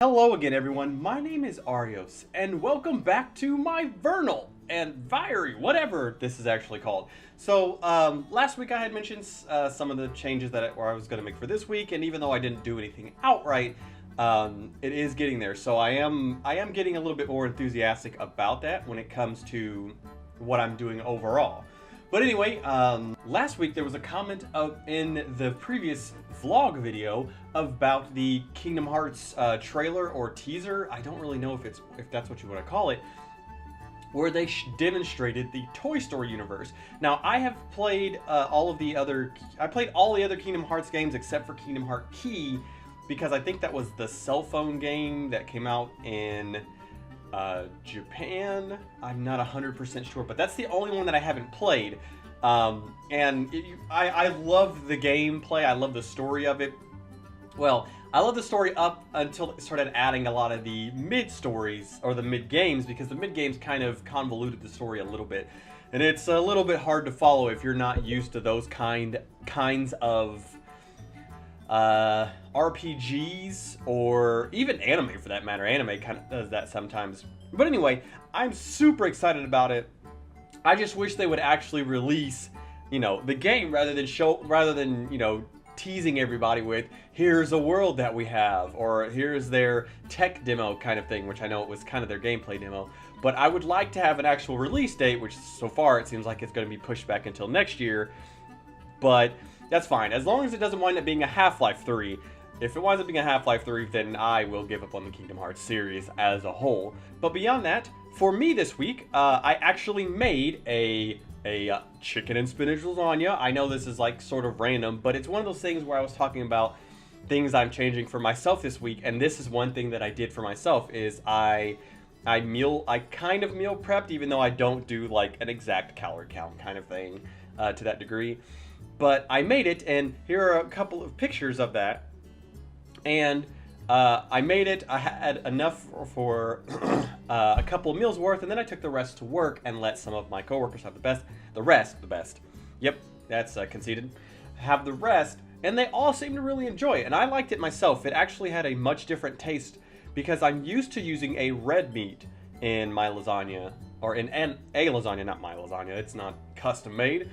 Hello again, everyone. My name is Arios, and welcome back to my Vernal and Viry, whatever this is actually called. So, last week I had mentioned some of the changes that I was going to make for this week, and even though I didn't do anything outright, it is getting there. So I am getting a little bit more enthusiastic about that when it comes to what I'm doing overall. But anyway, last week there was a comment in the previous vlog video about the Kingdom Hearts trailer or teaser. I don't really know if that's what you want to call it, where they demonstrated the Toy Story universe. Now, I have played all the other Kingdom Hearts games except for Kingdom Hearts Key, because I think that was the cell phone game that came out in Japan. I'm not 100% sure, but that's the only one that I haven't played. I love the gameplay. I love the story of it. Well, I love the story up until it started adding a lot of the mid-stories, or the mid-games, because the mid-games kind of convoluted the story a little bit. And it's a little bit hard to follow if you're not used to those kinds of RPGs, or even anime for that matter. Anime kind of does that sometimes. But anyway, I'm super excited about it. I just wish they would actually release, the game rather than teasing everybody with, here's a world that we have, or here's their tech demo kind of thing, which I know it was kind of their gameplay demo. But I would like to have an actual release date, which so far it seems like it's going to be pushed back until next year. But that's fine, as long as it doesn't wind up being a Half-Life 3. If it winds up being a Half-Life 3, then I will give up on the Kingdom Hearts series as a whole. But beyond that, for me this week, I actually made a chicken and spinach lasagna. I know this is like sort of random, but it's one of those things where I was talking about things I'm changing for myself this week, and this is one thing that I did for myself, is I kind of meal prepped, even though I don't do like an exact calorie count kind of thing to that degree. But I made it, and here are a couple of pictures of that. And I made it. I had enough for a couple of meals worth, and then I took the rest to work and let some of my coworkers have the best. Yep, that's conceded. Have the rest, and they all seemed to really enjoy it, and I liked it myself. It actually had a much different taste, because I'm used to using a red meat in my lasagna, or in a lasagna, not my lasagna. It's not custom made.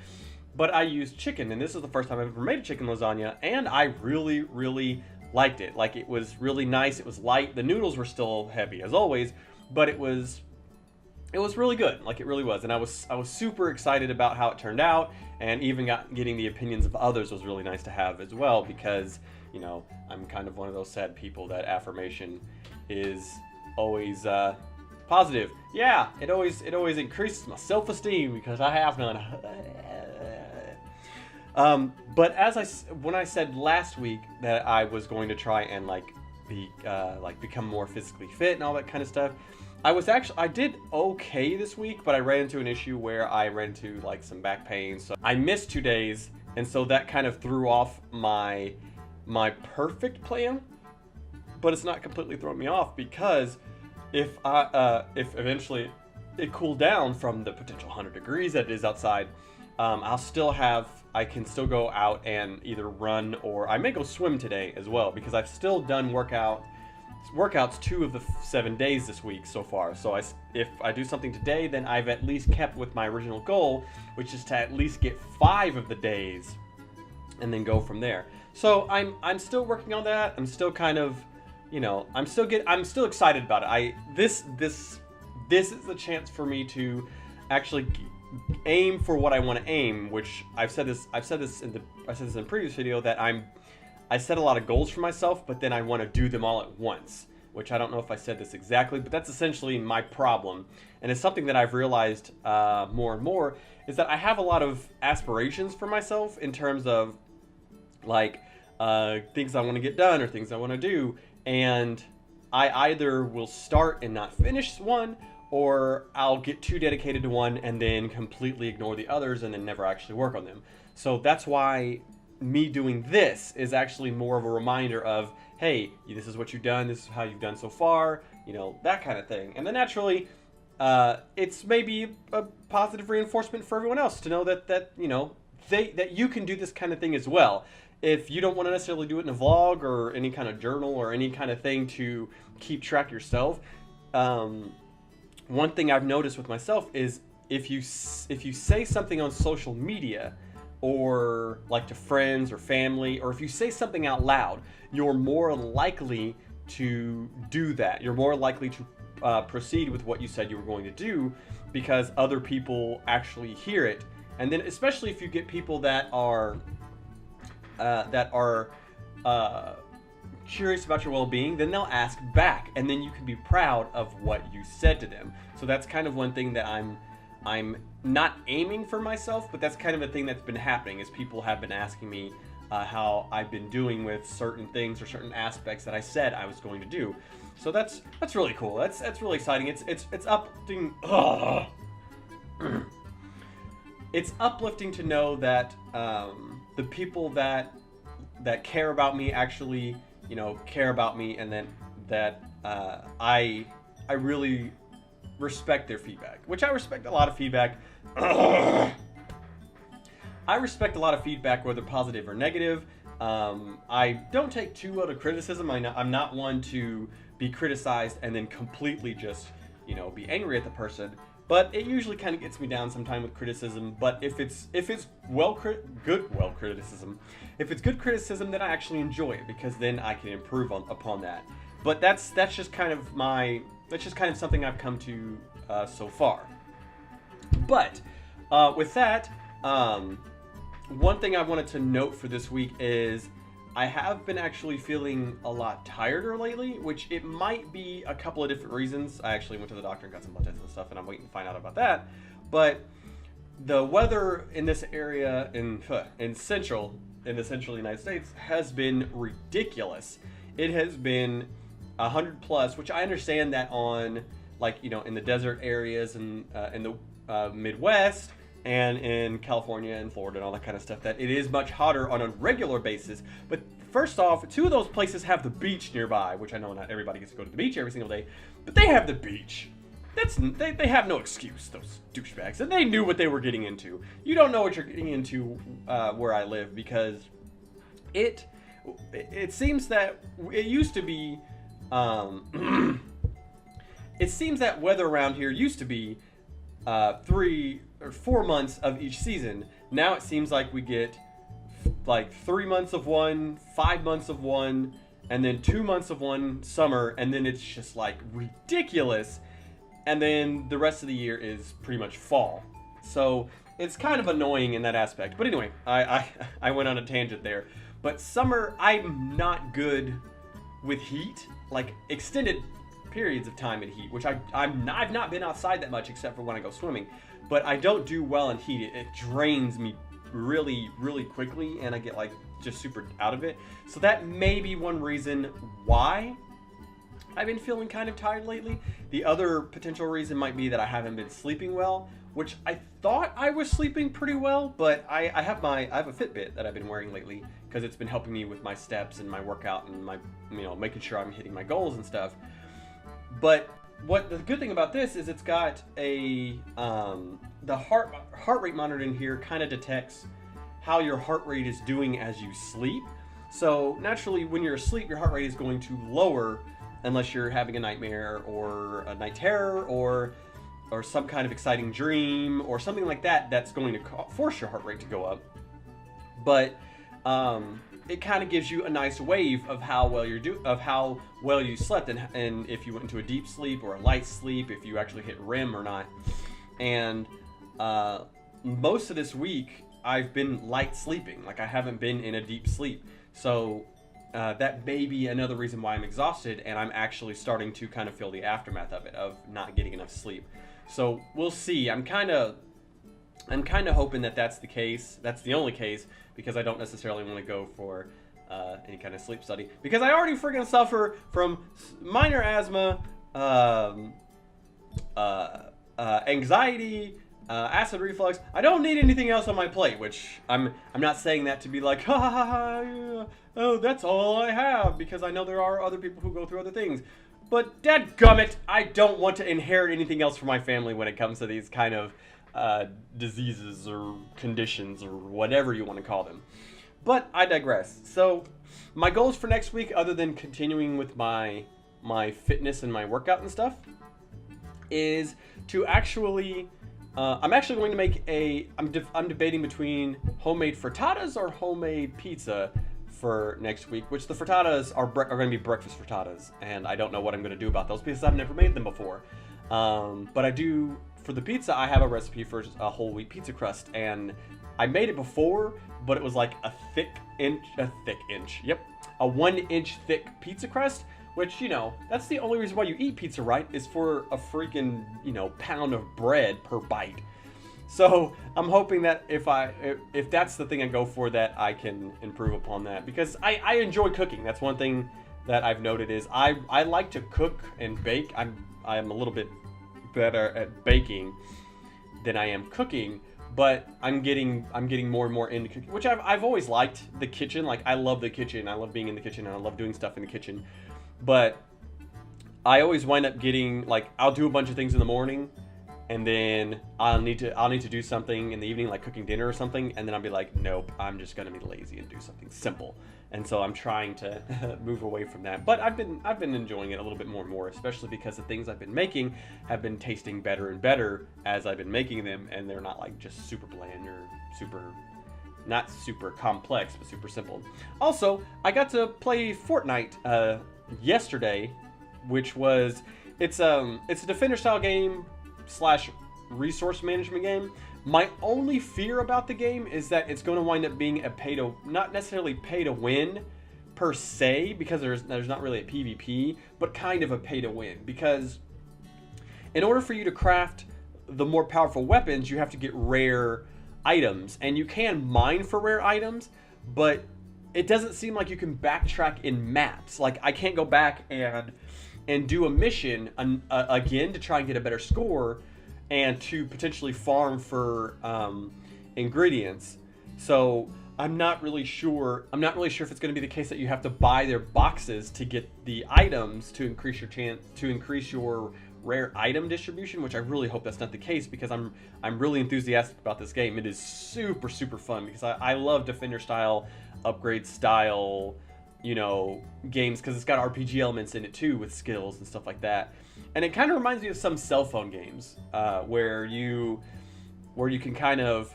But I used chicken, and this is the first time I've ever made a chicken lasagna, and I really, really liked it. Like, it was really nice. It was light. The noodles were still heavy as always, but it was really good. Like, it really was. And I was super excited about how it turned out, and even getting the opinions of others was really nice to have as well, because I'm kind of one of those sad people that affirmation is always positive. Yeah, it always increases my self-esteem, because I have none. But when I said last week that I was going to try and become more physically fit and all that kind of stuff, I did okay this week, but I ran into an issue where I ran into like some back pain, so I missed 2 days, and so that kind of threw off my perfect plan. But it's not completely throwing me off, because if eventually it cooled down from the potential 100 degrees that it is outside, I can still go out and either run, or I may go swim today as well, because I've still done workouts 2 of the 7 days this week so far. So if I do something today, then I've at least kept with my original goal, which is to at least get 5 of the days, and then go from there. So I'm still working on that. I'm still kind of, I'm still excited about it. This is the chance for me to actually aim for what I want to aim, which I've said this in a previous video, that I set a lot of goals for myself, but then I want to do them all at once, which I don't know if I said this exactly, but that's essentially my problem. And it's something that I've realized more and more, is that I have a lot of aspirations for myself in terms of like things I want to get done or things I want to do, and I either will start and not finish one, or I'll get too dedicated to one and then completely ignore the others and then never actually work on them. So that's why me doing this is actually more of a reminder of, hey, this is what you've done, this is how you've done so far, that kind of thing. And then naturally, it's maybe a positive reinforcement for everyone else to know that you can do this kind of thing as well. if you don't want to necessarily do it in a vlog or any kind of journal or any kind of thing to keep track yourself, one thing I've noticed with myself is if you say something on social media, or like to friends or family, or if you say something out loud, you're more likely to do that. You're more likely to proceed with what you said you were going to do, because other people actually hear it. And then especially if you get people that are curious about your well-being, then they'll ask back, and then you can be proud of what you said to them. So that's kind of one thing that I'm not aiming for myself, but that's kind of a thing that's been happening, is people have been asking me how I've been doing with certain things or certain aspects that I said I was going to do. So that's really cool. That's really exciting. It's uplifting. It's uplifting to know that the people that care about me actually, care about me, and then that I really respect their feedback, which I respect a lot of feedback. I respect a lot of feedback, whether positive or negative. I don't take too well to criticism. I'm not one to be criticized and then completely just, be angry at the person. But it usually kind of gets me down sometime with criticism. But if it's good criticism, if it's good criticism, then I actually enjoy it, because then I can improve upon that. But that's just kind of something I've come to so far. But with that, one thing I wanted to note for this week is I have been actually feeling a lot tireder lately, which it might be a couple of different reasons. I actually went to the doctor and got some blood tests and stuff, and I'm waiting to find out about that. But the weather in this area in the central United States has been ridiculous. It has been 100 plus, which I understand that on, in the desert areas and in the Midwest and in California and Florida and all that kind of stuff, that it is much hotter on a regular basis. But first off, 2 of those places have the beach nearby, which I know not everybody gets to go to the beach every single day, but they have the beach. They have no excuse, those douchebags, and they knew what they were getting into. You don't know what you're getting into where I live, because it seems that it used to be. It seems that weather around here used to be 3 or 4 months of each season. Now it seems like we get 3 months of one, 5 months of one, and then 2 months of one summer, and then it's just ridiculous. And then the rest of the year is pretty much fall. So it's kind of annoying in that aspect. But anyway, I went on a tangent there. But summer, I'm not good with heat, extended periods of time in heat, which I've not been outside that much except for when I go swimming. But I don't do well in heat. It drains me really, really quickly, and I get just super out of it. So that may be one reason why I've been feeling kind of tired lately. The other potential reason might be that I haven't been sleeping well, which I thought I was sleeping pretty well, but I have a Fitbit that I've been wearing lately, because it's been helping me with my steps and my workout and my, making sure I'm hitting my goals and stuff. But what the good thing about this is it's got a the heart rate monitor in here kind of detects how your heart rate is doing as you sleep. So naturally, when you're asleep, your heart rate is going to lower, unless you're having a nightmare or a night terror or some kind of exciting dream or something like that that's going to force your heart rate to go up. But it kind of gives you a nice wave of how well you slept, and if you went into a deep sleep or a light sleep, if you actually hit REM or not. And most of this week I've been light sleeping, I haven't been in a deep sleep. So that may be another reason why I'm exhausted, and I'm actually starting to kind of feel the aftermath of it, of not getting enough sleep. So we'll see. I'm kind of hoping that that's the case. That's the only case, because I don't necessarily want to go for any kind of sleep study, because I already freaking suffer from minor asthma, anxiety, acid reflux. I don't need anything else on my plate, which I'm not saying that to be like, ha ha ha ha, oh, that's all I have, because I know there are other people who go through other things. But dadgummit, I don't want to inherit anything else from my family when it comes to these kind of diseases or conditions or whatever you want to call them. But I digress. So my goals for next week, other than continuing with my fitness and my workout and stuff, is to actually I'm actually going to make I'm debating between homemade frittatas or homemade pizza for next week, which the frittatas are going to be breakfast frittatas, and I don't know what I'm going to do about those because I've never made them before. But I do, for the pizza, I have a recipe for a whole wheat pizza crust, and I made it before, but it was like a 1-inch thick pizza crust, which, you know, that's the only reason why you eat pizza, right? Is for a freaking, you know, pound of bread per bite. So I'm hoping that if that's the thing I go for, that I can improve upon that, because I enjoy cooking. That's one thing that I've noted is I like to cook and bake. I'm a little bit better at baking than I am cooking, but I'm getting more and more into cooking, which I've always liked the kitchen. Like, I love the kitchen. I love being in the kitchen, and I love doing stuff in the kitchen. But I always wind up getting, like, I'll do a bunch of things in the morning, and then I'll need to do something in the evening, like cooking dinner or something, and then I'll be like, nope, I'm just gonna be lazy and do something simple. And so I'm trying to move away from that. But I've been enjoying it a little bit more and more, especially because the things I've been making have been tasting better and better as I've been making them, and they're not like just super bland or not super complex, but super simple. Also, I got to play Fortnite yesterday, which was it's a defender style game / resource management game. My only fear about the game is that it's going to wind up being not necessarily pay to win per se, because there's not really a PvP, but kind of a pay to win, because in order for you to craft the more powerful weapons, you have to get rare items, and you can mine for rare items, but it doesn't seem like you can backtrack in maps. Like, I can't go back and do a mission again to try and get a better score and to potentially farm for ingredients. So I'm not really sure if it's going to be the case that you have to buy their boxes to get the items to increase your rare item distribution, which I really hope that's not the case, because I'm really enthusiastic about this game. It is super fun, because I love defender style, upgrade style, you know, games, because it's got RPG elements in it too, with skills and stuff like that. And it kind of reminds me of some cell phone games where you can kind of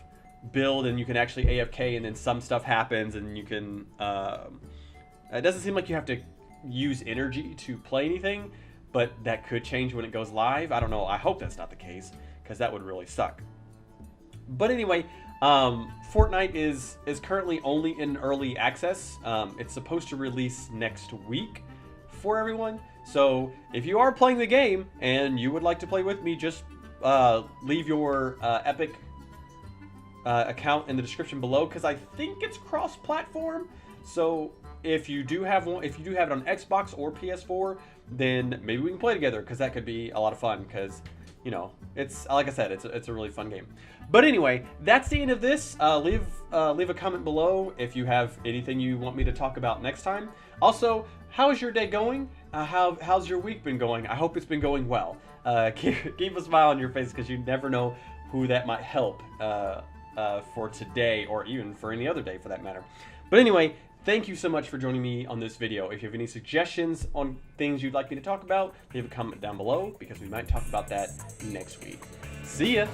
build and you can actually AFK, and then some stuff happens, and you can it doesn't seem like you have to use energy to play anything, but that could change when it goes live. I don't know. I hope that's not the case, because that would really suck. But anyway, Fortnite is currently only in early access. It's supposed to release next week for everyone. So if you are playing the game and you would like to play with me, just leave your Epic account in the description below, because I think it's cross-platform. So if you do have it on Xbox or PS4, then maybe we can play together, because that could be a lot of fun, because, you know, it's, like I said, it's a really fun game. But anyway, that's the end of this. Leave a comment below if you have anything you want me to talk about next time. Also, how is your day going? How's your week been going? I hope it's been going well. Keep a smile on your face, because you never know who that might help for today, or even for any other day for that matter. But anyway, thank you so much for joining me on this video. If you have any suggestions on things you'd like me to talk about, leave a comment down below, because we might talk about that next week. See ya!